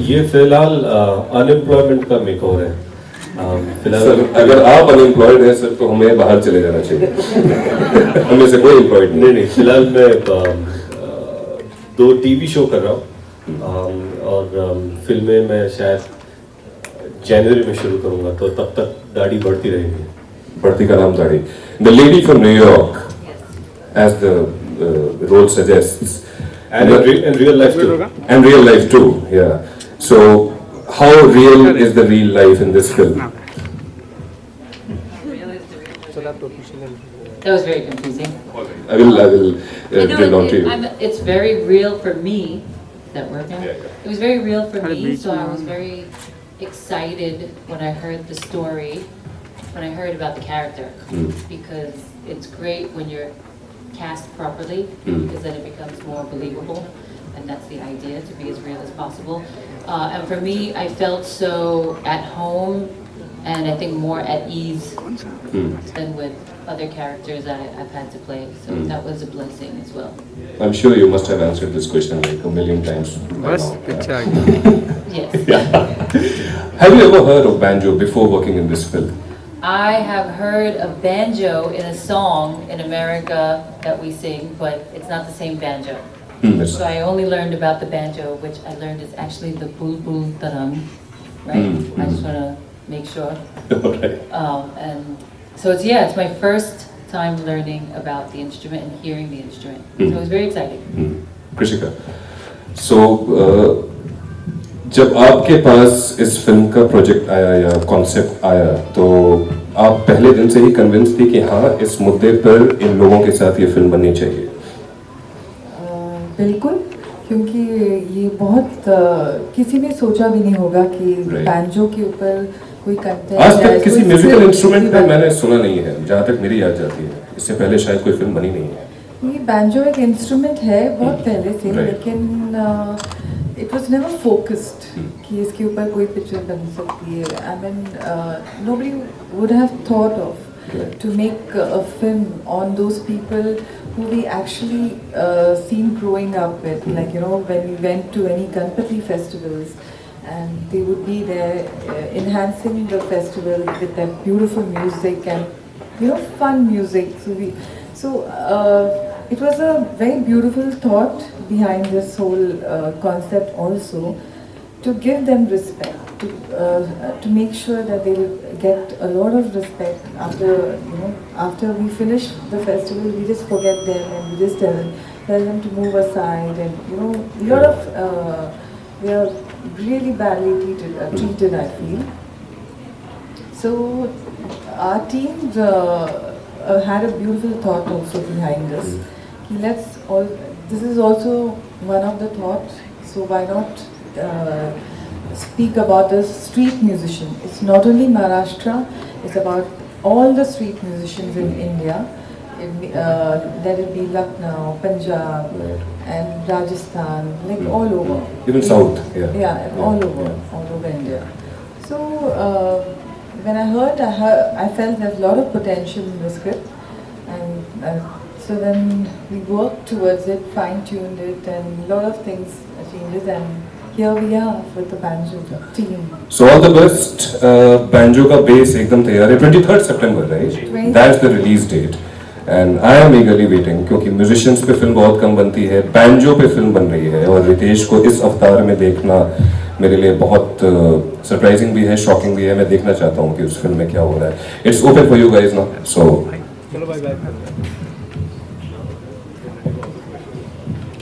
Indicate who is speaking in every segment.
Speaker 1: ये फिलहाल अनएम्प्लॉयमेंट का मेकओवर है। फिलहाल
Speaker 2: सर अगर आप अनएम्प्लॉयड हैं सर तो हमें बाहर चले जाना चाहिए। हमें से कोई एम्प्लॉयड
Speaker 1: नहीं नहीं, फिलहाल मैं 2 टीवी शो कर रहा हूँ और फिल्में मैं शायद जनवरी में शुरू करूँगा, तो तब तक दाढ़ी बढ़ती रहेगी।
Speaker 2: बढ़ती का नाम दाढ़ी। The lady from New York, as the role suggests,
Speaker 1: And in real life too.
Speaker 2: and real life too. Yeah. So, how real is the real life in this film?
Speaker 3: That was very confusing.
Speaker 2: I will
Speaker 3: I
Speaker 2: bring
Speaker 3: know
Speaker 2: on to you.
Speaker 3: it's very real for me. Is that working?
Speaker 2: Yeah.
Speaker 3: It was very real for me, so I was very excited when I heard the story, when I heard about the character, because it's great when you're cast properly, because then it becomes more believable, and that's the idea, to be as real as possible. And for me, I felt so at home, and I think more at ease than with other characters that I've had to play. So that was a blessing as well.
Speaker 2: I'm sure you must have answered this question like a million times by now.
Speaker 3: Yes.
Speaker 2: Have you ever heard of banjo before working in this film?
Speaker 3: I have heard of banjo in a song in America that we sing, but it's not the same banjo.
Speaker 2: Yes.
Speaker 3: So I only learned about the banjo, which I learned is actually the bulbul tarang, right? I just want to make sure.
Speaker 2: Alright.
Speaker 3: And so it's my first time learning about the instrument and hearing the instrument. So it was very exciting.
Speaker 2: Krishika, so जब आपके पास इस film का project आया या concept आया तो आप पहले दिन से ही कन्विंस थी कि हाँ इस मुद्दे पर इन लोगों के साथ ये फिल्म बननी चाहिए?
Speaker 4: बिल्कुल, क्योंकि ये बहुत किसी ने सोचा भी नहीं होगा कि बैंजो के ऊपर कोई कंटेंट
Speaker 2: आज तक किसी म्यूजिकल इंस्ट्रूमेंट पे मैंने सुना नहीं है, जहाँ तक मेरी याद जाती है। इससे पहले शायद कोई फिल्म बनी नहीं है।
Speaker 4: ये बैंजो एक इंस्ट्रूमेंट है बहुत पहले से, लेकिन it was never focused कि इसके ऊपर कोई पिक्चर बन सकती है. I mean, nobody would have thought of to make a film on those people who we actually seen growing up with. Like, you know, when we went to any Ganpati festivals and they would be there enhancing the festival with their beautiful music and, you know, fun music. It was a very beautiful thought behind this whole concept also, to give them respect, to make sure that they will get a lot of respect after we finish the festival. We just forget them and we just tell them to move aside, and a lot of they are really badly treated, I feel. So our team had a beautiful thought also behind this. This is also one of the thoughts, so why not speak about the street musician. It's not only Maharashtra, it's about all the street musicians in India. Let it be Lucknow, Punjab, and Rajasthan, like all over.
Speaker 2: Even South,
Speaker 4: Yeah, all over India. So when I heard, I felt there's a lot of potential in the script, and so then we worked towards it, fine-tuned it, and a lot of things changes, and here we are with the banjo team.
Speaker 2: So all the best. Banjo का base एकदम तैयार है. 23rd September, right? That's the release date. And I am eagerly waiting क्योंकि musicians पे film बहुत कम बनती है. Banjo पे फिल्म बन रही है और रितेश को इस अवतार में देखना मेरे लिए बहुत सरप्राइजिंग भी है, शॉकिंग भी है. मैं देखना चाहता हूँ कि उस फिल्म में क्या हो रहा है. It's open for you guys now. So
Speaker 5: चलो बाय बाय.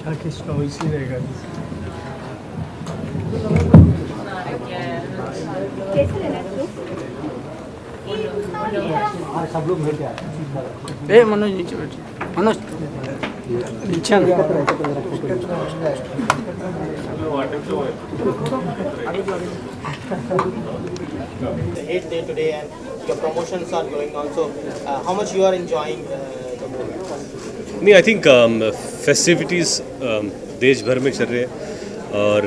Speaker 5: क्या किस नॉइस ही रहेगा. सब लोग बैठ गया. ए मनोज नीचे बैठ. मनोज नीचे
Speaker 6: The 8th day today and your promotions are going on. So how much you are enjoying the movie?
Speaker 1: नहीं, आई थिंक फेस्टिविटीज़ देश भर में चल रहे हैं और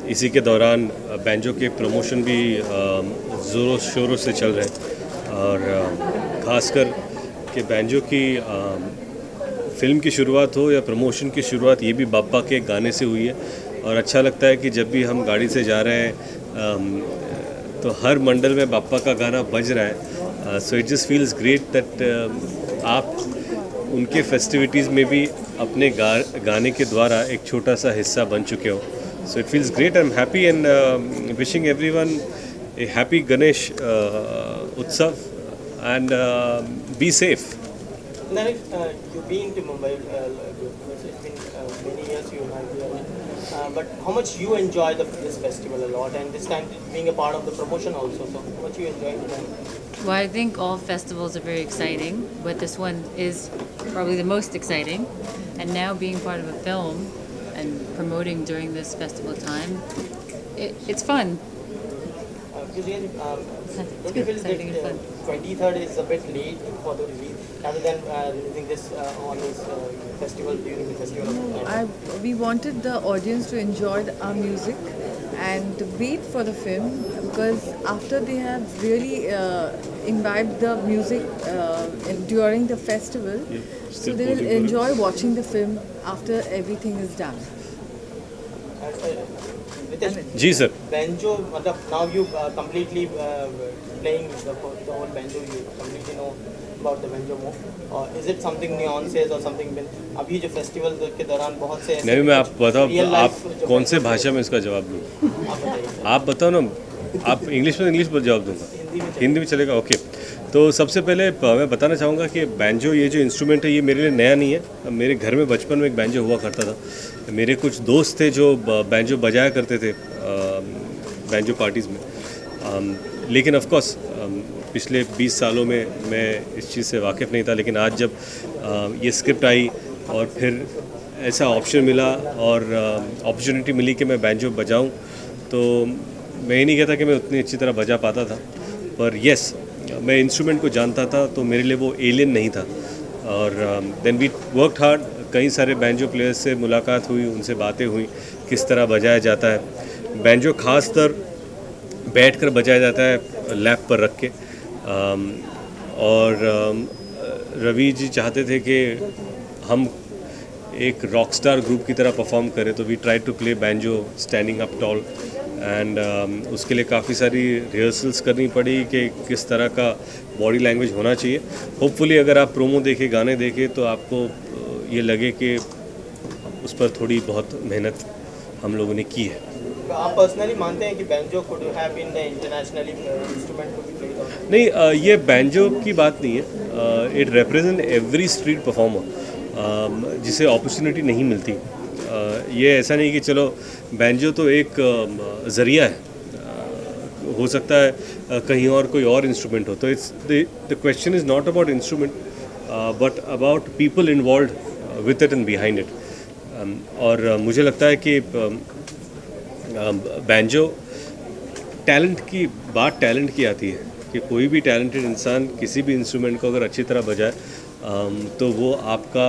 Speaker 1: इसी के दौरान बैंजो के प्रमोशन भी ज़ोरों शोरों से चल रहे हैं और ख़ासकर कि बैंजो की फिल्म की शुरुआत हो या प्रमोशन की शुरुआत, ये भी बाप्पा के गाने से हुई है. और अच्छा लगता है कि जब भी हम गाड़ी से जा रहे हैं तो हर मंडल में बाप्पा का गाना बज रहा है. So it just feels great that आप उनके फेस्टिविटीज़ में भी अपने गाने के द्वारा एक छोटा सा हिस्सा बन चुके हो. So it feels great. I am happy and wishing everyone a happy Ganesh Utsav and be safe.
Speaker 6: Naresh, you've been to Mumbai, it's been many years you have here, but how much you enjoy this festival a lot, and this time being a part of the promotion also, so how much you enjoy it?
Speaker 3: Well, I think all festivals are very exciting, but this one is probably the most exciting. And now being part of a film and promoting during this festival time, it's fun.
Speaker 6: Because don't you feel
Speaker 3: Exciting and fun.
Speaker 6: that 23rd is a bit late for the release, rather than releasing this on this festival during the festival?
Speaker 4: We wanted the audience to enjoy our music and wait for the film, because after they have really imbibed the music during the festival, so they will enjoy watching the film after everything is done.
Speaker 1: जी sir.
Speaker 6: Banjo, now you completely playing the whole banjo, you completely know about the banjo more, or is it something nuances or something? अभी जो festival के दौरान बहुत से
Speaker 1: नहीं, मैं आप बताओ आप कौन से भाषा में इसका जवाब दूँ? आप बताओ ना. आप इंग्लिश में जवाब दूंगा, हिंदी में चलेगा? ओके. तो सबसे पहले मैं बताना चाहूँगा कि बैंजो ये जो इंस्ट्रूमेंट है ये मेरे लिए नया नहीं है. मेरे घर में बचपन में एक बैंजो हुआ करता था. मेरे कुछ दोस्त थे जो बैंजो बजाया करते थे बैंजो पार्टीज़ में. लेकिन ऑफ कोर्स पिछले 20 सालों में मैं इस चीज़ से वाकिफ़ नहीं था. लेकिन आज जब ये स्क्रिप्ट आई और फिर ऐसा ऑप्शन मिला और अपॉर्चुनिटी मिली कि मैं बैंजो बजाऊं, तो मैं ये नहीं कहता कि मैं उतनी अच्छी तरह बजा पाता था, पर येस मैं इंस्ट्रूमेंट को जानता था, तो मेरे लिए वो एलियन नहीं था. और देन वी वर्कड हार्ड. कई सारे बैंजो प्लेयर्स से मुलाकात हुई, उनसे बातें हुई किस तरह बजाया जाता है. बैंजो खासतर बैठकर बजाया जाता है लैप पर रख के. और रवि जी चाहते थे कि हम एक रॉक स्टार ग्रुप की तरह परफॉर्म करें, तो we try to play banjo standing up tall. And उसके लिए काफ़ी सारी रिहर्सल्स करनी पड़ी कि किस तरह का बॉडी लैंग्वेज होना चाहिए. होपफुली अगर आप प्रोमो देखें, गाने देखें, तो आपको ये लगे कि उस पर थोड़ी बहुत मेहनत हम लोगों ने की है.
Speaker 6: आप पर्सनली मानते हैं कि banjo could have been the internationally instrument to be played on?
Speaker 1: नहीं, ये बैंजो की बात नहीं है. It represent every street performer जिसे अपॉर्चुनिटी नहीं मिलती. ये ऐसा नहीं कि चलो बैंजो तो एक ज़रिया है, हो सकता है कहीं और कोई और इंस्ट्रूमेंट हो. तो it's the question is not about instrument but about people involve with it and behind it. और मुझे लगता है कि बैंजो टैलेंट की बात टैलेंट की आती है कि कोई भी टैलेंटेड इंसान किसी भी इंस्ट्रूमेंट को अगर अच्छी तरह बजाए तो वो आपका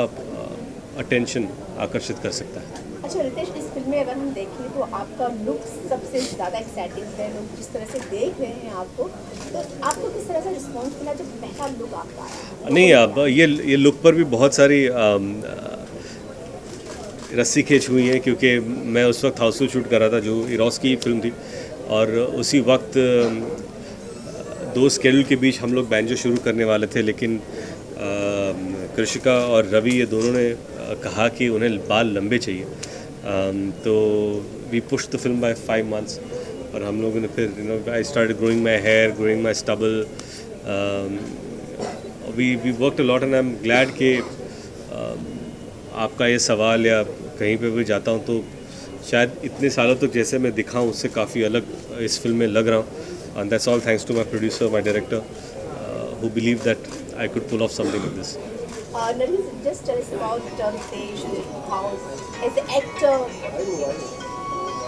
Speaker 1: अटेंशन आकर्षित कर सकता है.
Speaker 7: अच्छा रितेश, इस फिल्म में अगर हम देखें तो आपका लुक सबसे ज़्यादा एक्साइटिंग है. लोग जिस तरह से देख रहे हैं आपको, तो आपको किस तरह से रिस्पॉन्स मिला जब पहला लुक आपका आया?
Speaker 1: नहीं, अब ये लुक पर भी बहुत सारी रस्सी खींच हुई है, क्योंकि मैं उस वक्त हाउसफुल शूट कर रहा था जो इरोस की फिल्म थी, और उसी वक्त दो स्केड्यूल के बीच हम लोग बैंजो शुरू करने वाले थे. लेकिन कृषिका और रवि ये दोनों ने कहा कि उन्हें बाल लंबे चाहिए, तो we push the film by 5 months. और हम लोगों ने फिर I started growing my hair, growing my stubble. We worked a lot and I am glad कि आपका ये सवाल या कहीं पे भी जाता हूँ तो शायद इतने सालों तक जैसे मैं दिखाऊँ उससे काफ़ी अलग इस फिल्म में लग रहा हूँ. And that's all thanks to my producer, my director, who believed that I could pull off something like this.
Speaker 7: Naresh, just tell us about Ritesh, how as an actor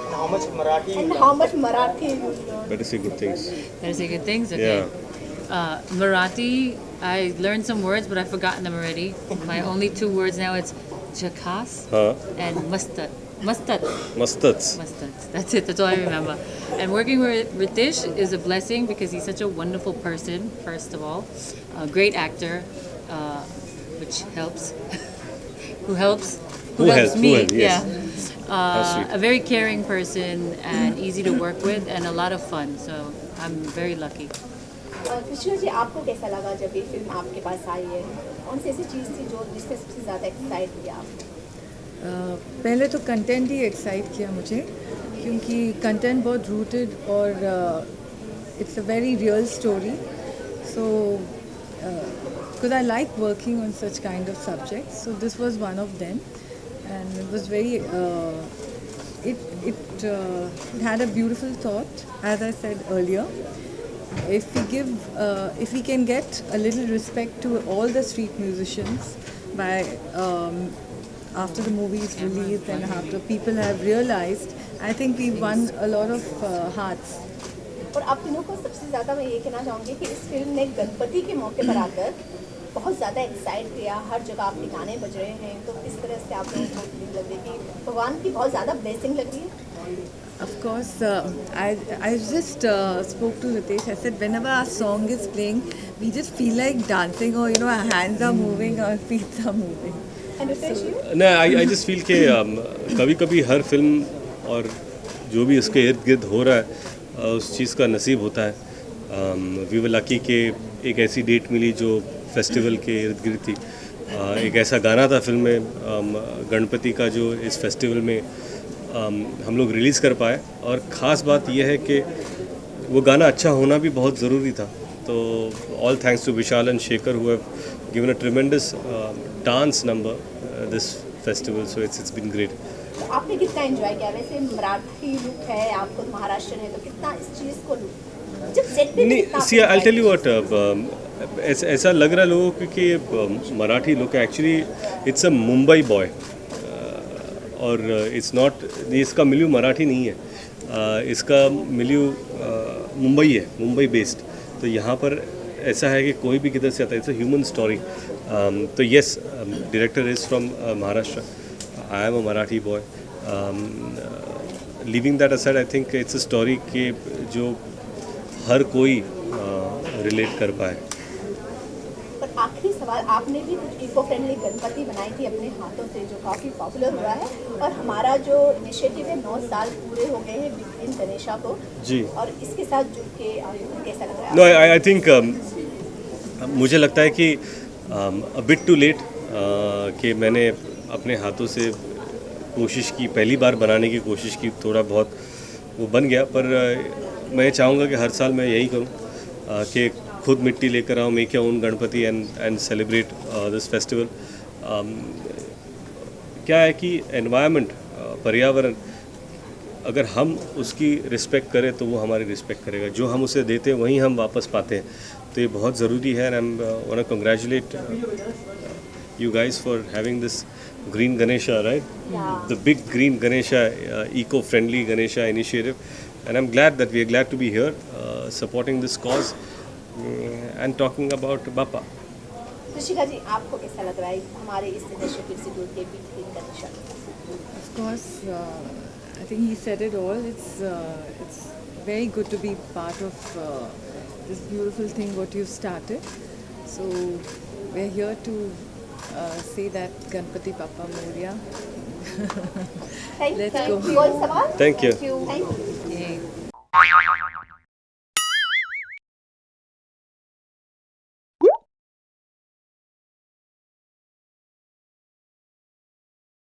Speaker 6: And how much Marathi?
Speaker 7: and how much Marathi you learn.
Speaker 1: Better say good things.
Speaker 3: Better say good things? Okay.
Speaker 1: Yeah.
Speaker 3: Marathi, I learned some words, but I've forgotten them already. My only 2 words now, it's jakas and mustard. Mustard.
Speaker 1: Mustards.
Speaker 3: Mustard. That's it. That's all I remember. And working with Ritesh is a blessing because he's such a wonderful person, first of all. A great actor, which helps. Who helps? Who helps me?
Speaker 1: Yes.
Speaker 3: Yeah.
Speaker 1: sweet.
Speaker 3: a very caring person and easy to work with and a lot of fun. So I'm very lucky.
Speaker 7: Krishna ji, आपको कैसा लगा जब ये film आपके पास आई है? कौन सी ऐसी चीज़ थी जो जिससे सबसे ज़्यादा एक्साइट किया आपको?
Speaker 4: पहले तो कंटेंट ही एक्साइट किया मुझे, क्योंकि कंटेंट बहुत रूटेड और it's a very real story. So because I like working on such kind of subjects, so this was one of them, and it was very it had a beautiful thought, as I said earlier. If we can get a little respect to all the street musicians by after the movie is released and after people have realized, I think we won a lot of hearts.
Speaker 7: और आप तीनों को सबसे ज़्यादा मैं ये कहना चाहूँगी कि इस फिल्म ने गणपति के मौके पर आकर बहुत ज़्यादा एक्साइट किया. हर जगह आपके गाने बज रहे हैं, तो किस तरह से आप लोगों को फीलिंग लग रही है कि भगवान की बहुत ज़्यादा ब्लेसिंग लग रही है?
Speaker 4: Of course, I just spoke to Ritesh. I said whenever our song is playing, we just feel like dancing, or our hands are moving, our feet are moving.
Speaker 7: And Ritesh, you?
Speaker 1: No, I just feel कि कभी कभी हर film और जो भी उसके इर्द गिर्द हो रहा है उस चीज़ का नसीब होता है. वी वर लकी कि एक ऐसी डेट मिली जो फेस्टिवल के इर्द गिर्द थी. एक ऐसा गाना था फिल्म में गणपति का जो इस फेस्टिवल में हम लोग रिलीज़ कर पाए. और ख़ास बात यह है कि वो गाना अच्छा होना भी बहुत ज़रूरी था. तो all thanks to Vishal and Shekhar who have given a tremendous dance number this festival. So it's been great.
Speaker 7: तो आपने कितना एंजॉय किया? वैसे मराठी लुक है, आपको महाराष्ट्र है, तो कितना इस चीज़ को जब सेट पे
Speaker 1: नहीं, सी आई टेल यू व्हाट, ऐसा लग रहा है लोगों को कि मराठी लुक है. Actually it's a Mumbai boy और इट्स नॉट, इसका मिल्यू मराठी नहीं है. इसका मिल्यू मुंबई है, मुंबई बेस्ड. तो यहाँ पर ऐसा है कि कोई भी किधर से आता है, इट्स अ ह्यूमन स्टोरी. तो yes, director is from Maharashtra. I am a Marathi boy. Living that aside, I think it's a story के जो हर कोई रिलेट कर पाए.
Speaker 7: पर आखिरी सवाल, आपने भी कुछ इको फ्रेंडली गणपति बनाई थी अपने हाथों से जो काफ़ी पॉपुलर हुआ है, और हमारा जो इनिशिएटिव है 9 साल पूरे हो गए हैं बिग ग्रीन गणेशा को
Speaker 1: जी.
Speaker 7: और इसके साथ जुड़ के आपको कैसा लग रहा है?
Speaker 1: नो, आई थिंक मुझे लगता है कि अ बिट टू लेट कि मैंने अपने हाथों से कोशिश की, पहली बार बनाने की कोशिश की, थोड़ा बहुत वो बन गया. पर मैं चाहूँगा कि हर साल मैं यही करूँ कि खुद मिट्टी लेकर आऊँ, make your own Ganpati and celebrate this festival. क्या है कि एनवायरनमेंट, पर्यावरण, अगर हम उसकी रिस्पेक्ट करें तो वो हमारी रिस्पेक्ट करेगा. जो हम उसे देते हैं वहीं हम वापस पाते हैं. तो ये बहुत ज़रूरी है. And I want to congratulate you guys for having this Green Ganesha, right?
Speaker 7: Yeah.
Speaker 1: The big Green Ganesha, eco-friendly Ganesha initiative. And I'm glad that we are glad to be here supporting this cause and talking about Bappa.
Speaker 7: Rishika ji, आपको कैसा लग रहा है हमारे इस initiative से जुड़ के big green Ganesha?
Speaker 4: Of course, I think he said it all. It's very good to be part of this beautiful thing what you've started. So we're here to say that Ganpati Bappa Moria.
Speaker 7: Thank
Speaker 4: Let's
Speaker 7: you.
Speaker 4: go.
Speaker 7: और सवाल?
Speaker 1: Thank you.
Speaker 7: Thank you.
Speaker 4: Yay.